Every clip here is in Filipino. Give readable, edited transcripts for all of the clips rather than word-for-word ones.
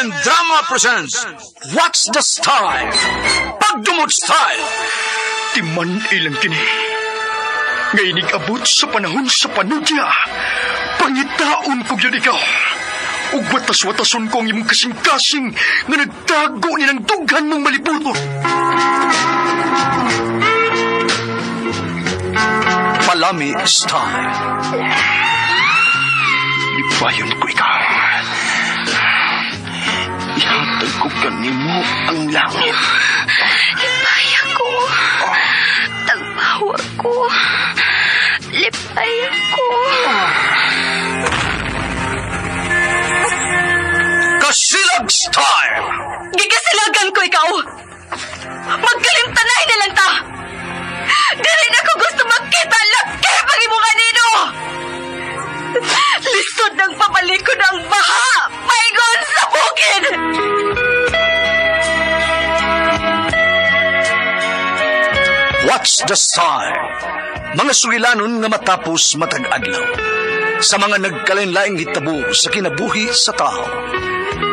Armen Drama presents What's the Style? Pagdumot Style. Timan ilang kini. Ngayon abot sa panahon sa panudya. Pangitaon ko yun ikaw. Ug watas-watason ko ang imong kasing-kasing nga nagtago ni ng dughan mong malibuton. Palami Style. Ibayon ko ikaw. Ihatag ko kanimo ang langit. Lipaya ko. Tagpawa ko. Lipaya ko. Kasilag Style. Gigasilagan ko ikaw. Magkalimtanay na lang ta. Dili na ko gusto makita laki pag imo kanino. Lisod ng papalikod ang baha. Paigon sa bukid. What's the Style? Mga sugilanon nga matapos matag-adlaw. Sa mga nagkalain-laing hitabo sa kinabuhi sa tao.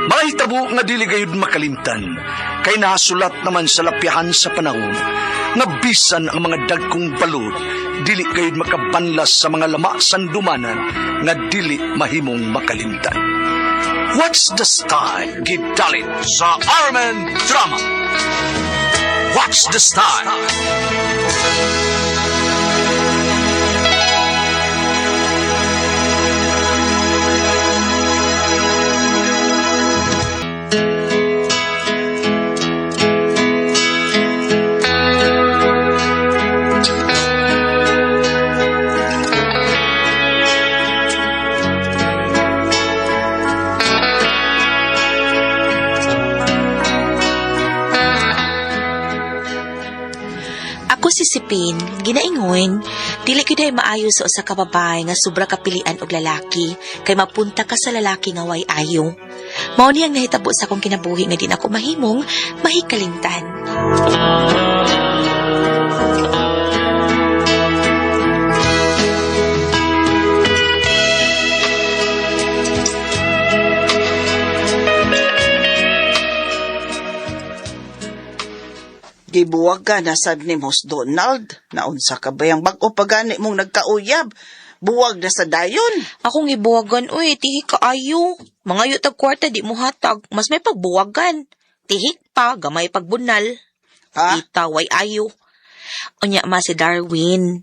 Mga hitabo nga dili gayud makalimtan, kay nasulat naman sa lapyahan sa panahon, nga bisan ang mga dagkong balod, dili gayud makabanlas sa mga lama sandumanan, nga dili mahimong makalimtan. What's the Style? Gidalit sa Armen Drama. What's the Style? Ako si Sipin, ginaingon, dili gyud maayo sa usa ka babae nga sobra kapilian og lalaki, kay mapunta ka sa lalaki nga way ayo. Mao ni ang nahitabo sa akong kinabuhi nga din ako mahimong mahikalimtan. Gibuwag ka na sad ni Mos Donald. Naunsa ka ba yung bag-o pagani mong nagkauyab? Buwag na sa dayon. Akong ibuwagan, uy, tihik ka ayo. Mga yutag kwarta di mo hatag, mas may pagbuwagan. Tihik pa, gamay pagbunal. Ha? Itaway ayo. Unya ma si Darwin.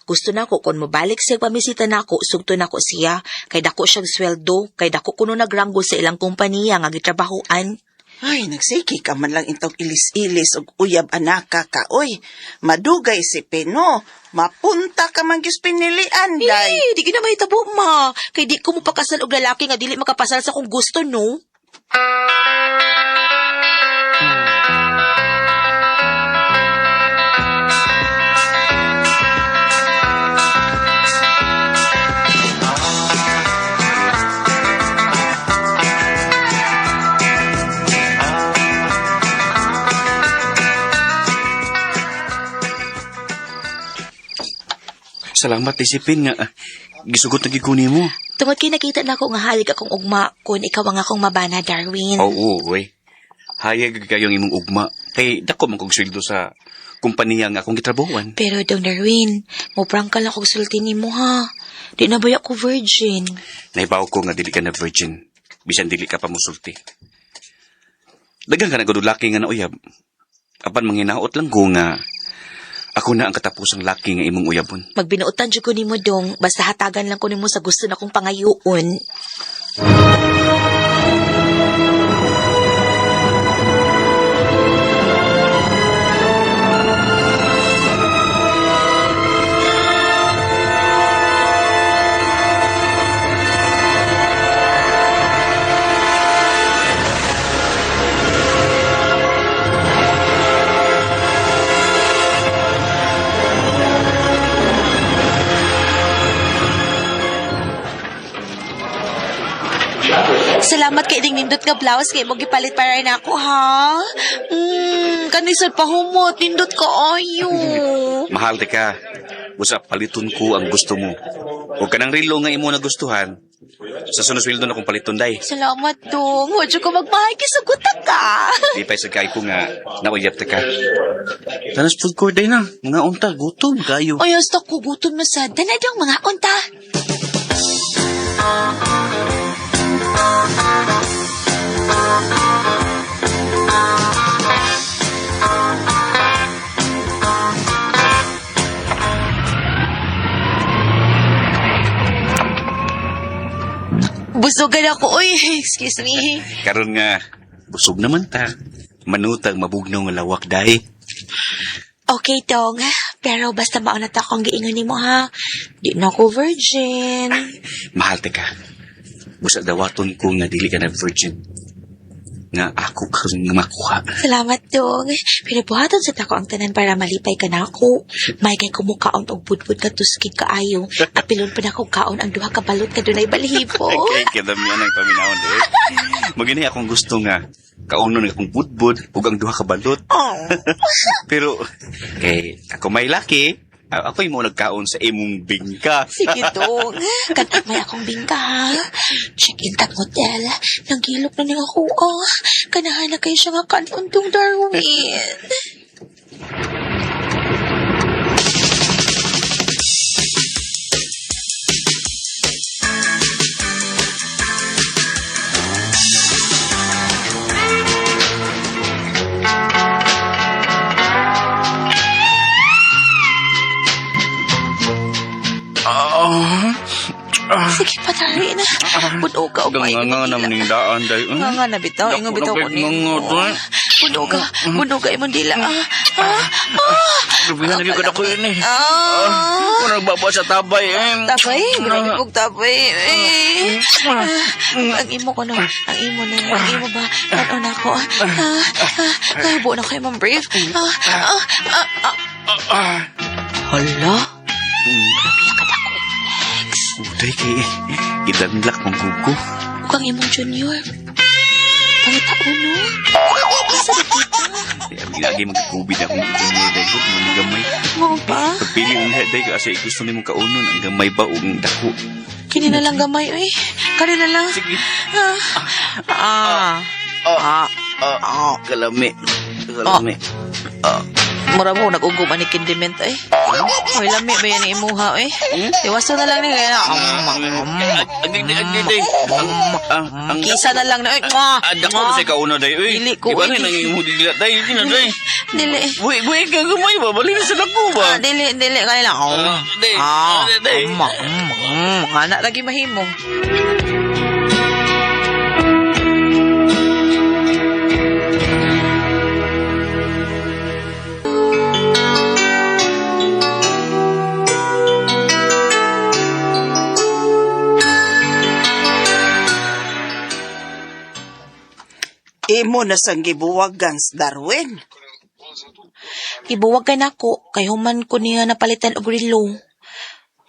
Gusto na ko kung mabalik siya pamisita na ako, sugto na ko siya. Kay dako siyang sweldo, kay dako kuno nagranggol sa ilang kumpanya nga gitrabahoan. Ay, nagsiki ka man lang itong ilis-ilis og uyab anaka ka. Oy, madugay si Pino. Mapunta ka man gyud pinilian, day. Di ko na mahitabo, ma. Kay di ko mo pakasal og lalaki nga dili makapasal sa kong gusto, no? Salamat isipin nga. Gisugot na gikuni mo. Tungod kay nakita na ako nga halig akong ugma kung ikaw ang akong mabana, Darwin. Oo, uy. Hayag kayong imong ugma. Kay dako man kong sweldo sa kumpanya nga akong gitrabahuan. Pero dong Darwin, muprang ka lang kong sulti ni mo, ha? Di na ba ako virgin? Naibaw ko nga dili ka na virgin. Bisan dili ka pa musulti. Dagang ka na gadulaki nga nauyab. Apan manginaot lang ko nga ako na ang katapusang laki nga imong uyabon. Magbinuotan dyan ko ni mo, dong. Basta hatagan lang ko ni mo sa gusto na kong pangayuon. Salamat kay ding nindot nga blouse kay mo gipalit para na ako, ha? Kanisod pa humot, nindot ka ayo. Mahal ka. Busa paliton ko ang gusto mo. Huwag ka ng relo nga imo nagustuhan, Sa sunod sweldo na kong paliton, day. Salamat dong. Wadyo ko magmahal kisugutan ka. Di pa sa kay ko nga nauyap ta ka. Tanas food court, day na. Mga unta, gutom kayo. Ay, hasta ko gutom na sa danadang mga unta. Busugan ako, uy. Excuse me. Karon nga, busog naman ta. Manutag mabugnaw nga lawak, day. Okay, Tong. Pero basta mauna ta akong giingon nimo ha. Di na ako virgin. Mahal ta ka. Busa dawaton ko nga dili ka na virgin. Nga ako karon nga makuha. Salamat, Tong. Pero buhaton sa tako ang tanan para malipay ka na ako. May kay kumukaon og budbud ka tuskig kaayo. Apilon pa na ko kaon ang duha ka balot ka dunay balahibo. Kay kadamihan ang paminawon, day. Magini akong gusto nga kauno ng akong budbud ug ang duha ka balot. Oh. Pero kay ako may laki, ako'y mo nagkaon sa imong bingka. Sige, Tong. Kan may akong bingka, ha? Check-in tag hotel. Nanggilok na niya ako, Kanahan na kayo siya nga kanuntong Darwin. Sige, patarin. Puno ka, umay. Nga naman yung daan, day. Nga na, bitaw. Ingo, bitaw ko niyo. Puno ka, imong dila. Lubihan lagi ka na ko yun, eh. Kung nagbaba sa tabay, eh. Tapay? Grabe kong tapay. Ang imo ko na. Ang imo na. Ang imo ba? Ano na ako? Kahibo na kayo, ma'am brief. Hala? Grabe ka na ko, ex. Uday kay gidanlak mong gugo. Kung imong junior. Pangitaon, no? Asa na kita? Lagi magkakubid akong itinyo, day ko. Mga gamay. Mo ba? Pagpili ang lahat, day kasi gusto ni mong kaunon. Ang gamay ba o ang dako? Kini na lang gamay, uy. Kani na lang. Sige. Kalami. Kalami. Mura mo, nag-ugom ani kindiment, eh. Uy, lami ba yan imuha, eh. Iwasan na lang ni kaya na. Ang Kisa na lang na, eh. dako na sa kauno, day. Dili ko, Iba eh. na nang imudila, day. Hindi na, day. Dili. Buhay ka gamay ba? Balik na sa dako ba? Dili, kaya lang. Day. Anak lagi mahimo. Imo na sang gibuwagan sa Darwin. Ibuwag ka na ko, kay human ko niya napalitan og relo.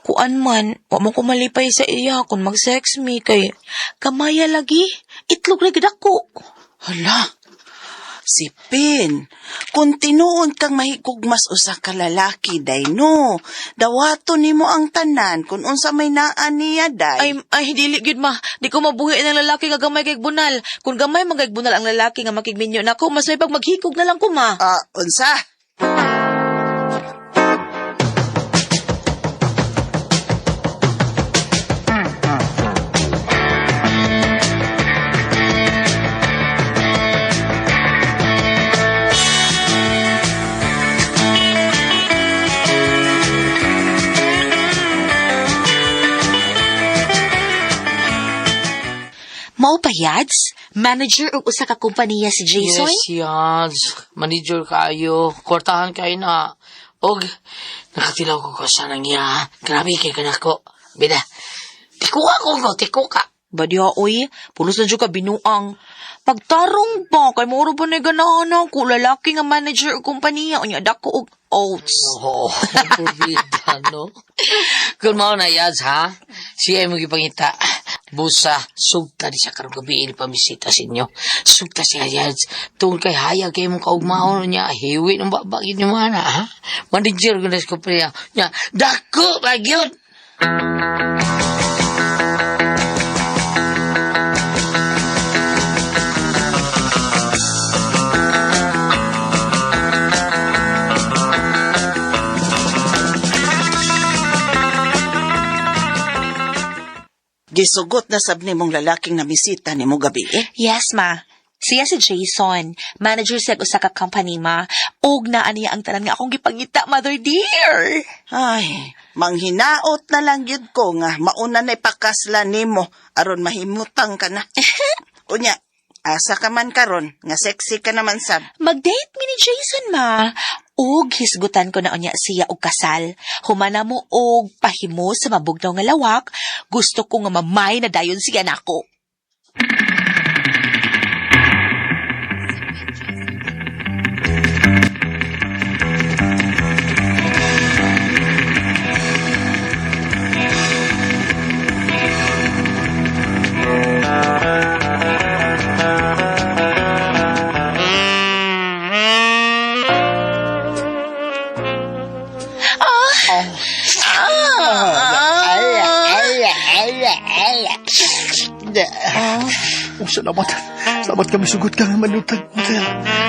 Kuan man, wa mo ko malipay sa iya kung mag-sex me, kay kamaya lagi, itlog lagi dako. Hala, si Pin, kung tinuon kang mahigugmas usa ka lalaki, day no, dawato nimo ang tanan kung unsa may naan niya, day. Ay, dili gyud ma. Di ko mabuhi ng lalaki nga gamay kay bunal. Kung gamay man kay bunal ang lalaki nga makigminyo nako, mas may pag maghikog na lang ko ma. Unsa? Mao pa yads? Manager og usa ka kompanya si Jason? Yes, Yads. Manager kayo. Kwartahan kayo na. Og, nakatilaw ko sa nangya. Grabe kay kanako. Bida, tiko ka. Badya oy, pulos na jud ka binuang. Pagtarong pa kay moro ba na ganahan ko lalaki nga manager og kompanya unya dako og oats. Oo, purida, no? Kung mao na, Yads, ha? Siya mo gipangita. Busa, sugta di siya karong gabi pamisita sa inyo. Sugta siya, Yads. Tungkol kay hayag kayo mong kaugmaon niya. Hiwi ng babagin niyo mana, ha? Manager ko na sa kompanya. Dako, lagi yun! Gisugot na sab nimong lalaking namisita nimo gabi eh. Yes, ma. Siya si Jason. Manager siya sa ka company, ma. Og na niya ang tanan nga akong gipangita, mother dear. Ay, manghinaot na lang yun ko nga mauna na ipakasla nimo aron mahimutang ka na. Unya, asa ka man karon nga sexy ka naman sab. Mag-date mi ni Jason, ma. Og hisgutan ko na unya siya og kasal. Humana mo og pahimo sa mabugnaw nga lawak. Gusto ko nga mamay na dayon siya nako. Salamat. Salamat kami sugot ka nga manutag, Hotel.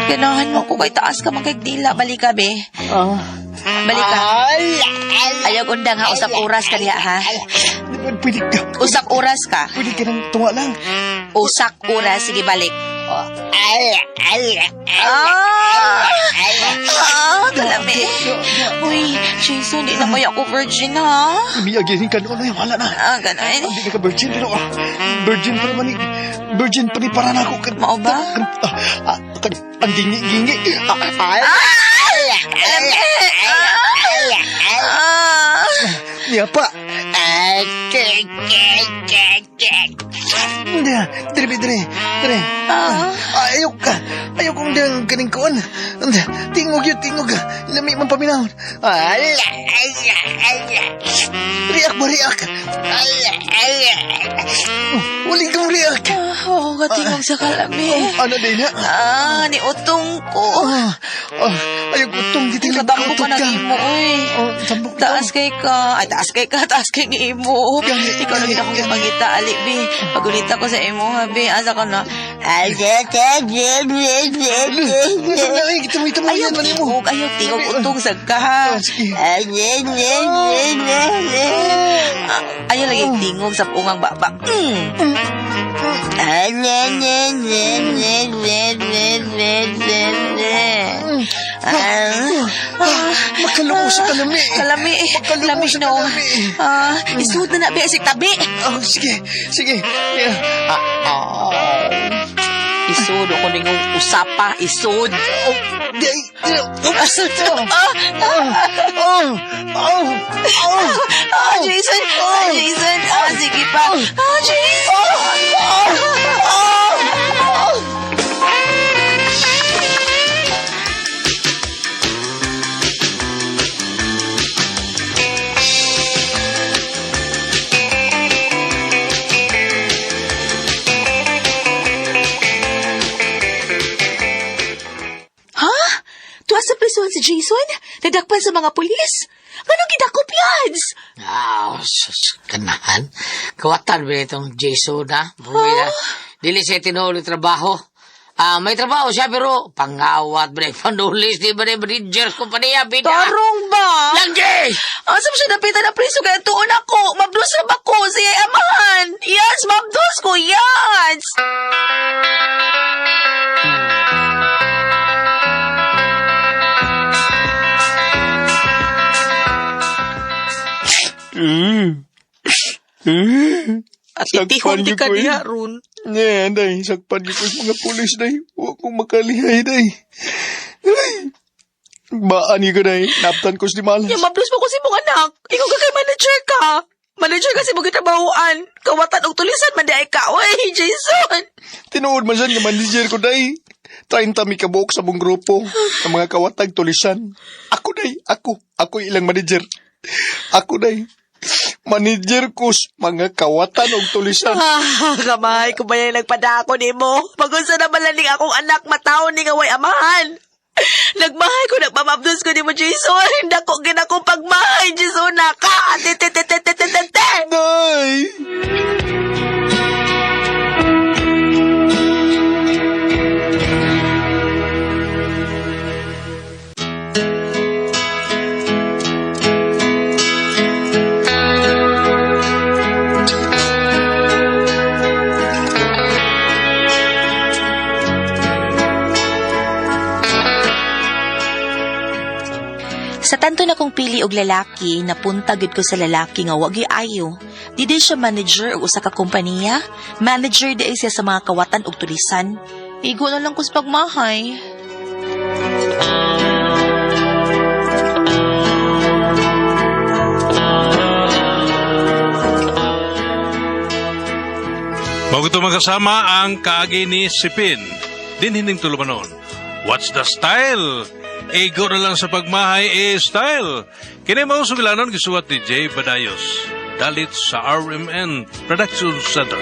Ganahan mo ko kay taas ka magkagdila. Balik ka, be. Balik ka. Ayaw undang ha. Usap oras ka diha, ha? Pwede ka. Usak oras ka. Pwede ka nang tunga lang. Usak oras. Sige, balik. Kalami. Uy, Jason, di na ba ako virgin, ha? Umiyagihin ka noon. Wala na. Ganun. Hindi ka virgin, pero virgin pa naman eh. Virgin pa ni para na ako. Mao ba? Ang gingi-gingi. Niya pa. Dire. Ayaw kong dang kaning kuwan. Tingog yun. Lami man paminahon. Riak ba? Waling kang riak. Oo, katingog sa kalami. Ano din na? Ni utong ko. Ayaw ko itong gitilang Katambo ka ng imo, oy. Tambok Taas kay ka. Ay, taas kay ni imo. Ganit, Ikaw lang ganit, akong ganit. ipangita, Ali, bi. Pagunita ko sa imo, ha, bi. Asa ka na? Kita mo Ayaw yan man mo. tingog, utong sa ka, ha. Sige. Ayaw lagi tingog sa pungang baba. Makaloko sa kalami. Kalami. Kalami sa no. kalami. Isuod na bi, asik tabi. Sige. Isod ako ningong usapa, isod. Jason! Jason! Sige pa! Jason! Tuwa sa prisuhan si Jason? Nadakpan sa mga pulis? Anong gidakop yads? Sus, kanahan. Kawatan ba itong Jason, ha? Bumila. Dili siya tinuloy trabaho. May trabaho siya, pero pangawat ba panulis, di ba na Bridgers Company, bida? Tarong ba? Langgi! Asa mo siya napitan na priso kaya tuon ako? Mabdos na ba ko siya amahan? Yes, mabdos ko, yes! At itihon di ka niya, Ron. Nga, day. Sakpan ko sa mga pulis, day. Huwag kong makalihay, day. Baani ka, day. Naptan ko si Malas. Yung mablos mo ko si mong anak. Ikaw ka kay manager ka. Manager kasi mo kitrabahoan. Kawatan og tulisan, manday ka. Uy, Jason! Tinuod man siya nga manager ko, day. 30 mi kabuk sa mong grupo. Ang mga kawatag tulisan. Ako, day. Ako ilang manager. Ako, day. Manager ko sa mga kawatan og tulisan. Kamay ko ba yung nagpadako ni mo? Pag-unsa na malaning akong anak mataon ni nga way amahan. Nagmahay ko, nagpamabdos ko ni mo, Jason. Dako ginakong pagmahay, Jason, naka. Day! Sa tanto na kong pili og lalaki, napunta gid ko sa lalaki nga wagi ayo. Di day siya manager o usa ka kompanya. Manager di ay siya sa mga kawatan ug tulisan. Igo na lang ko sa pagmahay. Bago ito magkasama ang kaagi ni Sipin, din hinding tulumanon. What's the style? Ego na lang sa pagmahay style. Kini mao sugilanon gisuwat ni Jay Badayos. Dalit sa RMN Production Center.